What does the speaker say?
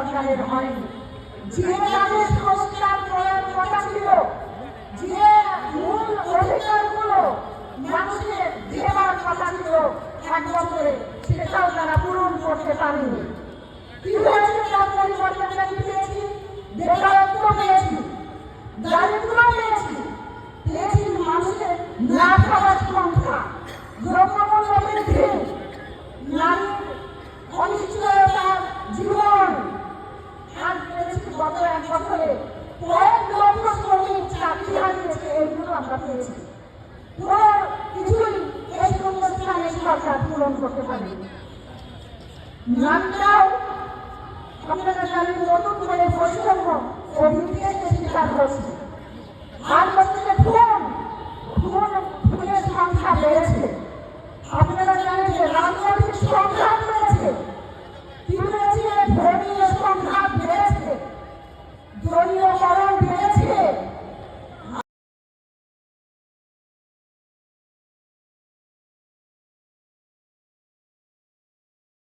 সরকারের হয়নি। যে তাদের সংস্কার করার কথা ছিল, যে মূল অধিকারগুলো মানুষের দেওয়ার কথা ছিল এক বছরে, সেটাও তারা পূরণ করতে পারেনি। কি হয়েছে? তার পরিবর্তন পেয়েছি, বেকারত্ব পেয়েছি, দারিদ্র পেয়েছি, পেয়েছি মানুষের না খাওয়ার সংখ্যা, দ্রব্যমূল্য বৃদ্ধি, নারীর অনিশ্চয়তার জীবন, আর পেয়েছি গত এক বছরে কয়েক লক্ষ শ্রমিক চাকরি হারিয়েছে। এইগুলো আমরা পেয়েছি। কোনো কিছুই এই অনুষ্ঠানের সরকার পূরণ করতে পারেনি। নামটাও আপনারা জানেন নতুন করে বৈষম্য ও বিদ্বেষের শিকার হচ্ছে। আর